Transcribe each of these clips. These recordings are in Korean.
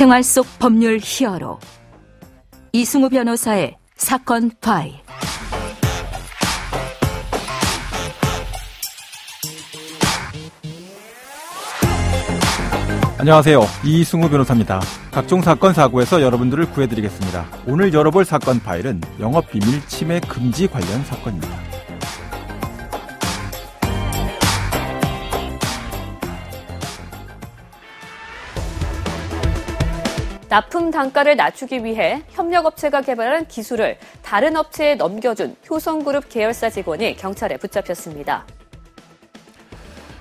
생활 속 법률 히어로 이승우 변호사의 사건 파일. 안녕하세요. 이승우 변호사입니다. 각종 사건 사고에서 여러분들을 구해드리겠습니다. 오늘 열어볼 사건 파일은 영업비밀 침해 금지 관련 사건입니다. 납품 단가를 낮추기 위해 협력업체가 개발한 기술을 다른 업체에 넘겨준 효성그룹 계열사 직원이 경찰에 붙잡혔습니다.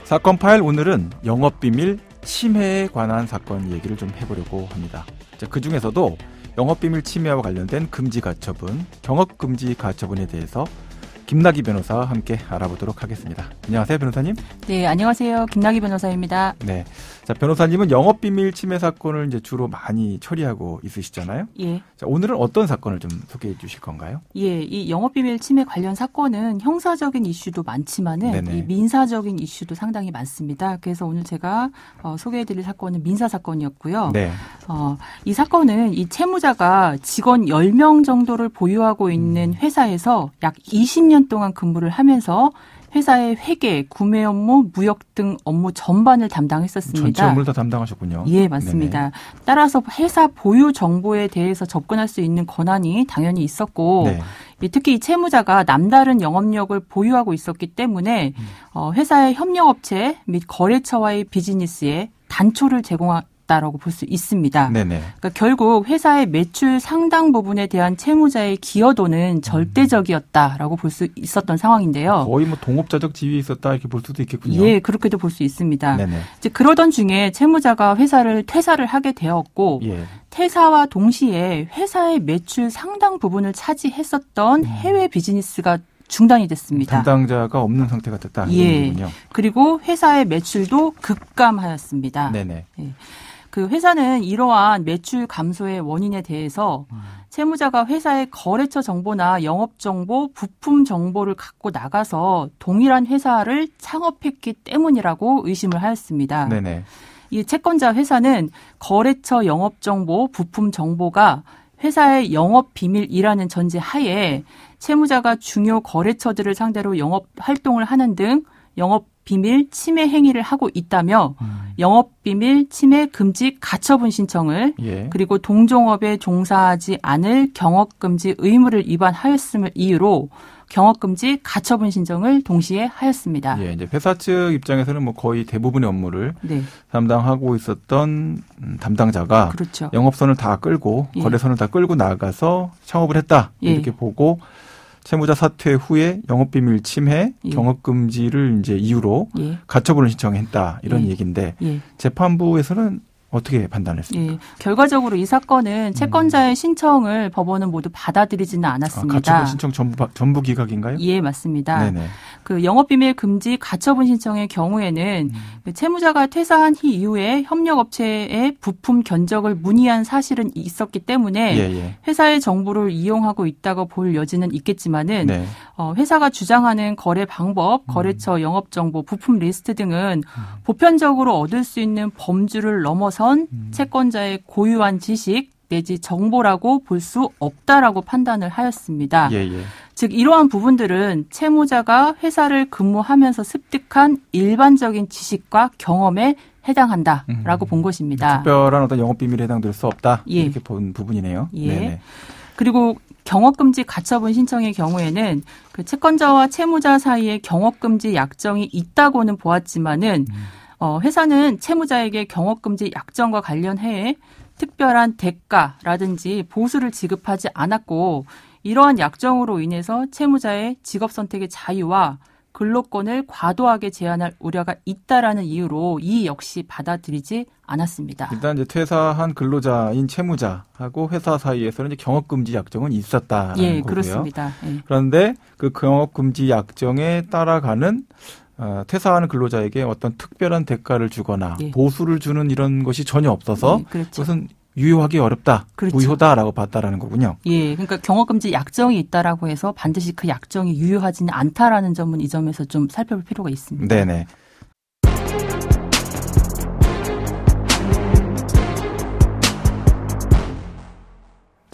사건 파일 오늘은 영업비밀 침해에 관한 사건 얘기를 좀 해보려고 합니다. 그 중에서도 영업비밀 침해와 관련된 금지 가처분, 경업금지 가처분에 대해서 김나기 변호사와 함께 알아보도록 하겠습니다. 안녕하세요, 변호사님. 네, 안녕하세요. 김나기 변호사입니다. 네. 자, 변호사님은 영업비밀 침해 사건을 이제 주로 많이 처리하고 있으시잖아요. 예. 자, 오늘은 어떤 사건을 좀 소개해 주실 건가요? 예, 이 영업비밀 침해 관련 사건은 형사적인 이슈도 많지만은 네네. 이 민사적인 이슈도 상당히 많습니다. 그래서 오늘 제가 소개해 드릴 사건은 민사 사건이었고요. 네. 이 사건은 이 채무자가 직원 10명 정도를 보유하고 있는 회사에서 약 20년 동안 근무를 하면서 회사의 회계, 구매 업무, 무역 등 업무 전반을 담당했었습니다. 전체 업무를 다 담당하셨군요. 예, 맞습니다. 네네. 따라서 회사 보유 정보에 대해서 접근할 수 있는 권한이 당연히 있었고 네. 특히 이 채무자가 남다른 영업력을 보유하고 있었기 때문에 회사의 협력업체 및 거래처와의 비즈니스에 단초를 제공했다라고 볼 수 있습니다. 네네. 그러니까 결국 회사의 매출 상당 부분에 대한 채무자의 기여도는 절대적이었다라고 볼 수 있었던 상황인데요. 거의 뭐 동업자적 지위에 있었다 이렇게 볼 수도 있겠군요. 예, 그렇게도 볼 수 있습니다. 네네. 이제 그러던 중에 채무자가 회사를 퇴사를 하게 되었고 예. 퇴사와 동시에 회사의 매출 상당 부분을 차지했었던 해외 비즈니스가 중단이 됐습니다. 담당자가 없는 상태가 됐다. 예. 그리고 회사의 매출도 급감하였습니다. 네네. 예. 그 회사는 이러한 매출 감소의 원인에 대해서 채무자가 회사의 거래처 정보나 영업 정보, 부품 정보를 갖고 나가서 동일한 회사를 창업했기 때문이라고 의심을 하였습니다. 네네. 이 채권자 회사는 거래처 영업 정보, 부품 정보가 회사의 영업 비밀이라는 전제 하에 채무자가 중요 거래처들을 상대로 영업 활동을 하는 등 영업 비밀 침해 행위를 하고 있다며 영업 비밀 침해 금지 가처분 신청을 예. 그리고 동종업에 종사하지 않을 경업금지 의무를 위반하였음을 이유로 경업금지 가처분 신청을 동시에 하였습니다. 예, 이제 회사 측 입장에서는 뭐 거의 대부분의 업무를 네. 담당하고 있었던 담당자가 그렇죠. 영업선을 다 끌고 예. 거래선을 다 끌고 나가서 창업을 했다 예. 이렇게 보고 채무자 사퇴 후에 영업비밀 침해, 예. 경업금지를 이제 이유로 예. 가처분을 신청했다 이런 예. 얘기인데 예. 재판부에서는 어떻게 판단했습니까? 예. 결과적으로 이 사건은 채권자의 신청을 법원은 모두 받아들이지는 않았습니다. 가처분 신청 전부 기각인가요? 예, 맞습니다. 네네. 그 영업비밀 금지 가처분 신청의 경우에는 그 채무자가 퇴사한 이후에 협력업체의 부품 견적을 문의한 사실은 있었기 때문에 예. 회사의 정보를 이용하고 있다고 볼 여지는 있겠지만은 네. 회사가 주장하는 거래 방법, 거래처 영업 정보, 부품 리스트 등은 보편적으로 얻을 수 있는 범주를 넘어선 채권자의 고유한 지식 내지 정보라고 볼 수 없다라고 판단을 하였습니다. 예. 즉 이러한 부분들은 채무자가 회사를 근무하면서 습득한 일반적인 지식과 경험에 해당한다라고 본 것입니다. 특별한 어떤 영업비밀에 해당될 수 없다 예. 이렇게 본 부분이네요. 예. 네네. 그리고 경업금지 가처분 신청의 경우에는 그 채권자와 채무자 사이에 경업금지 약정이 있다고는 보았지만은 회사는 채무자에게 경업금지 약정과 관련해 특별한 대가라든지 보수를 지급하지 않았고 이러한 약정으로 인해서 채무자의 직업 선택의 자유와 근로권을 과도하게 제한할 우려가 있다라는 이유로 이 역시 받아들이지 않았습니다. 일단 이제 퇴사한 근로자인 채무자하고 회사 사이에서는 이제 경업금지 약정은 있었다라는 거고요. 그렇습니다. 예. 그런데 그 경업금지 약정에 따라가는 퇴사하는 근로자에게 어떤 특별한 대가를 주거나 예. 보수를 주는 이런 것이 전혀 없어서 예, 그렇죠. 그것은 유효하기 어렵다, 그렇죠. 무효다라고 봤다라는 거군요. 예, 그러니까 경업금지 약정이 있다라고 해서 반드시 그 약정이 유효하지는 않다라는 점은 이 점에서 좀 살펴볼 필요가 있습니다. 네네.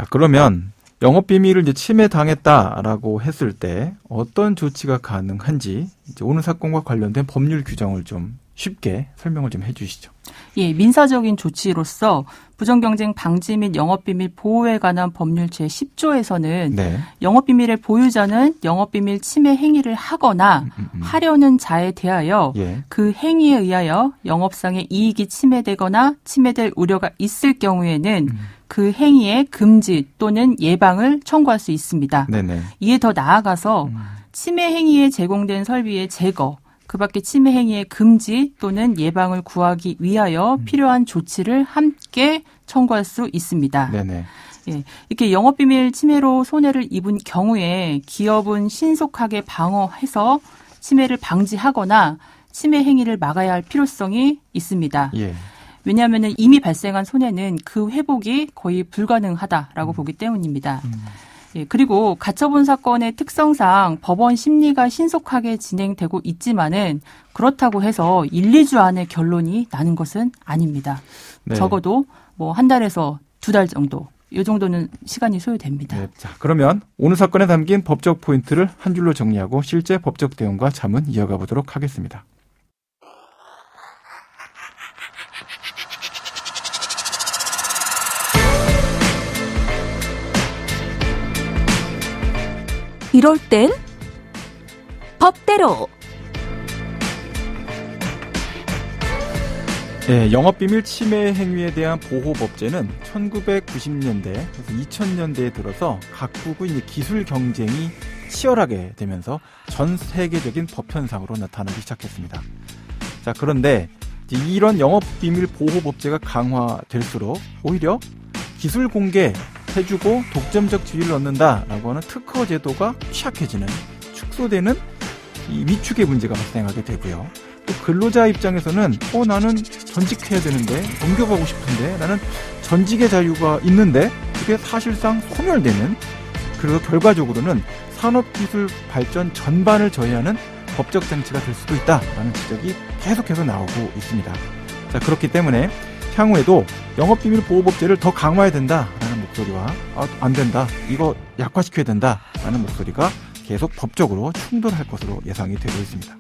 자, 그러면 영업비밀을 이제 침해당했다라고 했을 때 어떤 조치가 가능한지 이제 오늘 사건과 관련된 법률 규정을 좀 쉽게 설명을 좀 해주시죠. 예, 민사적인 조치로서 부정경쟁 방지 및 영업비밀 보호에 관한 법률 제10조에서는 네. 영업비밀의 보유자는 영업비밀 침해 행위를 하거나 하려는 자에 대하여 예. 그 행위에 의하여 영업상의 이익이 침해되거나 침해될 우려가 있을 경우에는 그 행위의 금지 또는 예방을 청구할 수 있습니다. 네네. 이에 더 나아가서 침해 행위에 제공된 설비의 제거, 그 밖에 침해 행위의 금지 또는 예방을 구하기 위하여 필요한 조치를 함께 청구할 수 있습니다. 네네. 예, 이렇게 영업비밀 침해로 손해를 입은 경우에 기업은 신속하게 방어해서 침해를 방지하거나 침해 행위를 막아야 할 필요성이 있습니다. 예. 왜냐하면 이미 발생한 손해는 그 회복이 거의 불가능하다라고 보기 때문입니다. 예, 그리고 가처분 사건의 특성상 법원 심리가 신속하게 진행되고 있지만은 그렇다고 해서 1, 2주 안에 결론이 나는 것은 아닙니다. 네. 적어도 뭐 한 달에서 2달 정도, 이 정도는 시간이 소요됩니다. 네. 자, 그러면 오늘 사건에 담긴 법적 포인트를 한 줄로 정리하고 실제 법적 대응과 자문 이어가 보도록 하겠습니다. 이럴 땐 법대로. 네, 영업비밀 침해 행위에 대한 보호법제는 1990년대, 그래서 2000년대에 들어서 각국의 이제 기술 경쟁이 치열하게 되면서 전 세계적인 법 현상으로 나타나기 시작했습니다. 자, 그런데 이런 영업비밀 보호법제가 강화될수록 오히려 기술 공개 해주고 독점적 지위를 얻는다라고 하는 특허 제도가 취약해지는, 축소되는 이 위축의 문제가 발생하게 되고요. 또 근로자 입장에서는 나는 전직해야 되는데, 옮겨가고 싶은데, 나는 전직의 자유가 있는데 그게 사실상 소멸되는, 그래서 결과적으로는 산업기술 발전 전반을 저해하는 법적 장치가 될 수도 있다라는 지적이 계속해서 나오고 있습니다. 자, 그렇기 때문에 향후에도 영업비밀 보호법제를 더 강화해야 된다라는 목소리와 안 된다, 이거 약화시켜야 된다라는 목소리가 계속 법적으로 충돌할 것으로 예상이 되고 있습니다.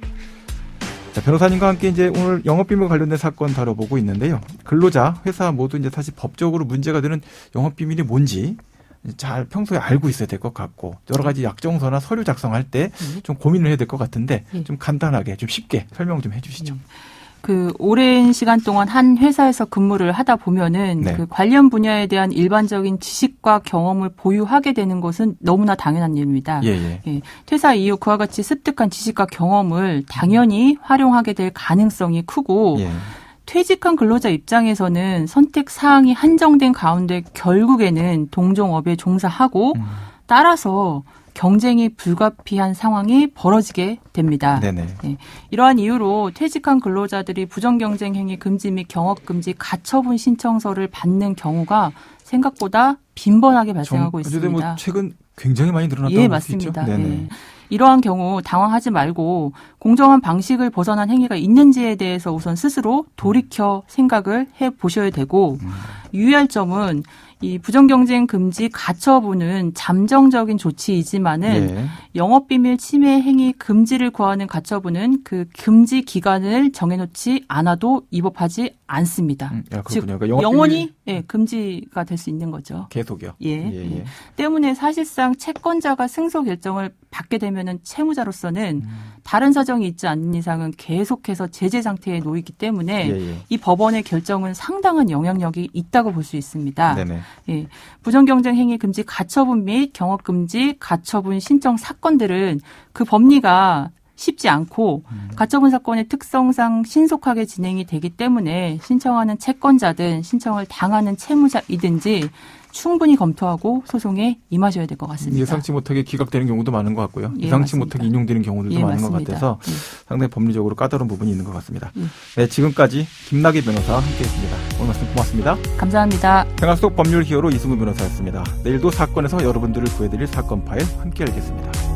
자, 변호사님과 함께 이제 오늘 영업비밀과 관련된 사건 다뤄보고 있는데요. 근로자, 회사 모두 이제 사실 법적으로 문제가 되는 영업비밀이 뭔지 잘 평소에 알고 있어야 될 것 같고, 여러 가지 약정서나 서류 작성할 때 좀 고민을 해야 될 것 같은데 좀 간단하게, 좀 쉽게 설명 좀 해주시죠. 그 오랜 시간 동안 한 회사에서 근무를 하다 보면은 네. 그 관련 분야에 대한 일반적인 지식과 경험을 보유하게 되는 것은 너무나 당연한 일입니다. 예. 예, 퇴사 이후 그와 같이 습득한 지식과 경험을 당연히 활용하게 될 가능성이 크고, 예. 퇴직한 근로자 입장에서는 선택 사항이 한정된 가운데 결국에는 동종업에 종사하고 따라서 경쟁이 불가피한 상황이 벌어지게 됩니다. 네네. 네. 이러한 이유로 퇴직한 근로자들이 부정경쟁 행위 금지 및 경업금지 가처분 신청서를 받는 경우가 생각보다 빈번하게 발생하고 있습니다. 뭐 최근 굉장히 많이 늘어났다고 예, 볼 수 있죠. 맞습니다. 네. 이러한 경우 당황하지 말고 공정한 방식을 벗어난 행위가 있는지에 대해서 우선 스스로 돌이켜 생각을 해보셔야 되고, 유의할 점은 이 부정경쟁 금지 가처분은 잠정적인 조치이지만은 예. 영업비밀 침해 행위 금지를 구하는 가처분은 그 금지 기간을 정해놓지 않아도 위법하지 않습니다. 즉 그러니까 영원히 금지가 될 수 있는 거죠. 계속이요. 예. 때문에 사실상 채권자가 승소 결정을 받게 되면은 채무자로서는 다른 사정이 있지 않는 이상은 계속해서 제재 상태에 놓이기 때문에 이 법원의 결정은 상당한 영향력이 있다고 볼 수 있습니다. 네네. 예, 부정경쟁 행위 금지 가처분 및 경업금지 가처분 신청 사건들은 그 법리가 쉽지 않고 가처분 사건의 특성상 신속하게 진행이 되기 때문에 신청하는 채권자든 신청을 당하는 채무자이든지 충분히 검토하고 소송에 임하셔야 될 것 같습니다. 예상치 못하게 기각되는 경우도 많은 것 같고요. 예, 예상치 맞습니다. 못하게 인용되는 경우들도 많은 맞습니다. 것 같아서 상당히 법리적으로 까다로운 부분이 있는 것 같습니다. 예. 네, 지금까지 김나기 변호사와 함께했습니다. 오늘 말씀 고맙습니다. 감사합니다. 생활 속 법률 히어로 이승우 변호사였습니다. 내일도 사건에서 여러분들을 구해드릴 사건 파일 함께 알겠습니다.